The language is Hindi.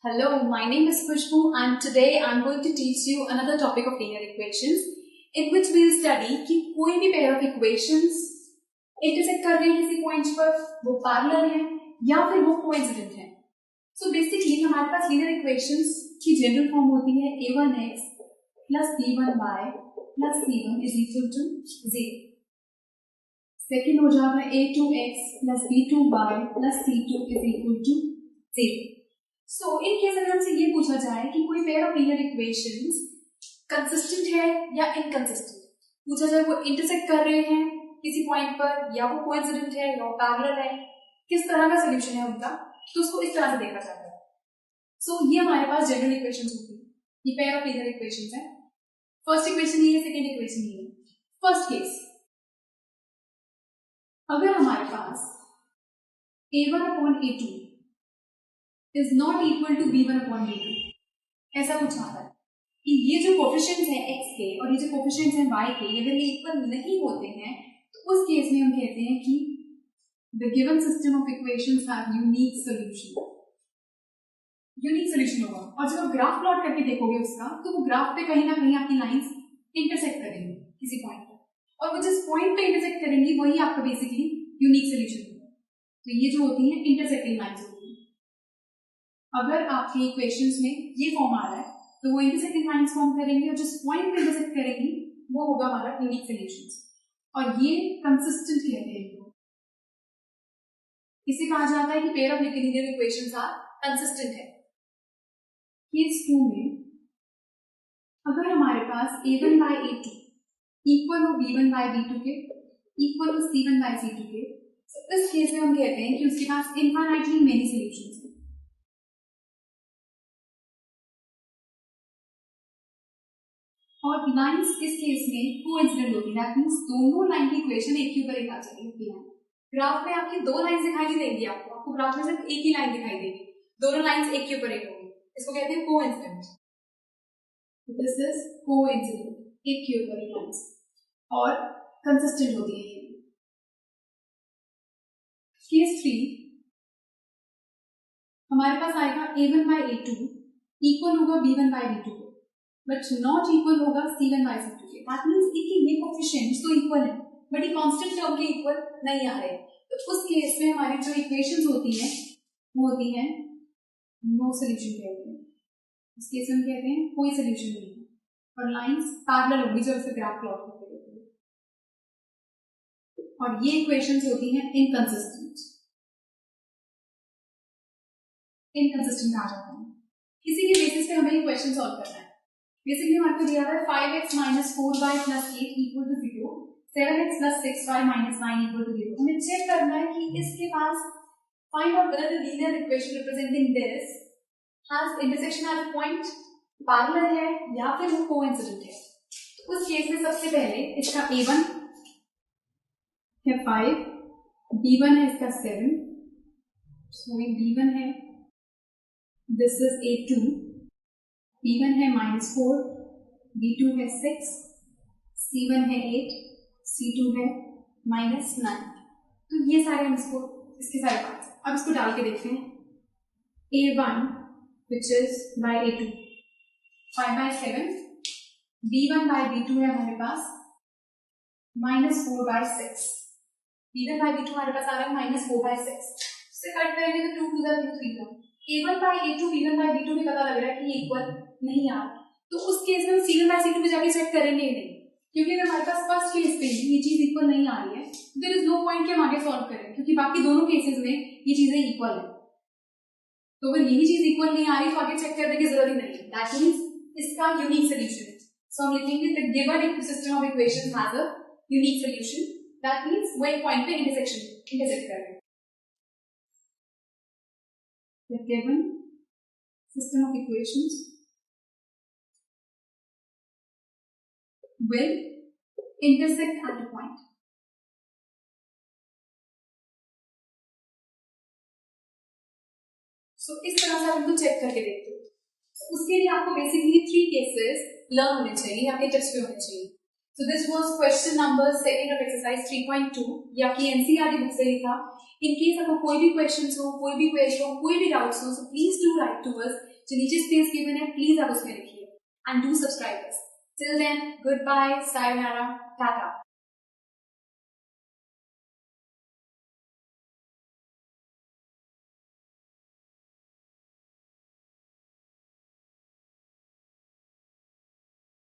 Hello, my name is Khushbu and today I am going to teach you another topic of linear equations in which we will study कि कोई भी pair of equations intersect कर रहे हैं किसी पॉइंट पर, वो पैरेलल है या फिर वो कोइंसिडेंट है। So basically हमारे पास linear equations की जनरल फॉर्म होती है a1x plus b1y plus c1 is equal to 0। Second हो जाएगा a2x plus b2y plus c2 is equal to 0। So in case अगर हमसे ये पूछा जाए कि कोई pair of linear equations consistent है या इनकंसिस्टेंट, पूछा जाए वो इंटरसेक्ट कर रहे हैं किसी पॉइंट पर या वो कोइंसिडेंट है या वो पैरेलल है, किस तरह का सॉल्यूशन है उनका, तो उसको इस तरह से देखा जाता है। सो ये हमारे पास जनरल इक्वेशंस होती है, ये पेयर ऑफ लीनियर इक्वेशंस है। फर्स्ट इक्वेशन ये है, सेकेंड इक्वेशन ये है। फर्स्ट केस, अगर हमारे पास a1 upon a2 is not equal to b1 upon b2, ऐसा कुछ आता है कि ये जो कोफिशिएंट्स हैं x के और ये जो कोफिशिएंट्स हैं y के, अगर ये इक्वल नहीं होते हैं तो उस केस में हम कहते हैं कि the given system of equations have unique solution। Unique solution होगा, और जब आप ग्राफ प्लॉट करके देखोगे उसका, तो वो ग्राफ पे कहीं ना कहीं आपकी लाइंस इंटरसेक्ट करेंगी किसी पॉइंट पर, और वो जिस पॉइंट पे इंटरसेक्ट करेंगी वही आपका बेसिकली यूनिक सोल्यूशन होगा। तो ये जो होती है इंटरसेक्टिंग लाइंस होती है। अगर आपके इक्वेशंस में ये फॉर्म आ रहा है तो वो इंटरसेक्टिंग लाइंस फॉर्म करेंगे और जिस पॉइंट पे इंटरसेक्ट करेंगी वो होगा हमारा यूनिक सॉल्यूशंस, और ये कंसिस्टेंट कहते हैं इनको। इसे कहा जाता है कि pair of linear equations are consistent है। केस 2 में अगर हमारे पास a1 by a2 इक्वल हो b1 by b2 के, इक्वल हो c1 by c2 के, तो इस केस में हम कहते हैं कि उसके पास इनफाइनाइटली मेनी सॉल्यूशंस हैं। और लाइंस इस केस में कोइंसिडेंट होती है, दैट मींस दोनों लाइन की इक्वेशन एक के ऊपर एक आ जाएगी। ग्राफ में आपकी दो लाइंस दिखाई नहीं देंगी, आपको ग्राफ में सिर्फ एक ही लाइन दिखाई देगी, दोनों लाइंस एक के ऊपर एक होंगी। इसको कहते हैं कोइंसिडेंट। दिस इज कोइंसिडेंट, एक के ऊपर एक लाइंस, और कंसिस्टेंट होती है ये। केस 3 हमारे पास आएगा a1 by a2 इक्वल होगा b1 by b2 को, बट नॉट इक्वल होगा c1 by c2 के। दैट मींस ये कोएफिशिएंट्स तो इक्वल है बट ये कांस्टेंट टर्म के इक्वल नहीं आ रहे, तो उस केस में हमारी जो इक्वेशंस होती हैं वो होती हैं नो सॉल्यूशन कहते हैं। इस केस में हम कहते हैं कोई सॉल्यूशन नहीं है, और लाइंस पैरेलल होगी जब इसे ग्राफ प्लॉट करते हैं, और ये इक्वेशंस होती हैं इनकंसिस्टेंट। इनकंसिस्टेंट कहा जाता है। किसी के बेसिस पे हमें इक्वेशन सॉल्व करना है। बेसिकली हमारे को दिया हुआ है 5x minus 4y plus 8 equal to 0, 7x plus 6y minus 9 equal to 0। हमें चेक करना है कि इसके पास find out whether the linear equation representing this has intersection at a point, parallel है या फिर वो coincident है। तो उस केस में सबसे पहले इसका a1 है 5, b1 है इसका 7, सॉरी b1 है, दिस इज a2, b1 है -4, b2 है 6, c1 है 8, c2 है -9। तो ये सारे हम इसके सारे पार्ट्स, अब इसको डाल के देखते हैं। a1 which is by a2 5 by 7, b1 by b2 है हमारे पास -4 by 6, b1 by b2 हमारे पास आ रहा है -4 by 6, इससे कट करेंगे तो 2 to the 3 का। a1 by a2 b1 by b2 भी पता लग रहा है कि ये इक्वल नहीं आ रहा, तो उस केस में हम c1 by c2 पे जाके चेक करेंगे ही नहीं, क्योंकि अगर हमारे पास फर्स्ट केस पे ये चीज इक्वल नहीं आ रही है देयर इज नो पॉइंट कि हम आगे सॉल्व करें, क्योंकि बाकी दोनों केसेस में ये चीजें इक्वल है। तो अगर यही चीज इक्वल नहीं आ रही तो आगे चेक करने की जरूरत ही नहीं है। दैट मींस इसका यूनिक सॉल्यूशन है। सो हम लिखेंगे the given system of equations has a unique solution, that means वो एक पॉइंट पे इंटरसेक्ट कर रहे हैं। The given system of equations will intersect at a point। So इस तरह से आप इनको चेक करके देखते हो। उसके लिए आपको बेसिकली 3 केसेस लर्न होने चाहिए, आपके टेस्ट में होने चाहिए। So this was question number 2 of exercise 3.2 या कि एनसीईआरटी बुक से ही था. In case आपको कोई भी questions हो, कोई भी query हो, कोई भी doubts हो, so please do write to us. जो नीचे space given है, please आप उसमें लिखिए and do subscribe us. Till then, goodbye, sayonara, tata.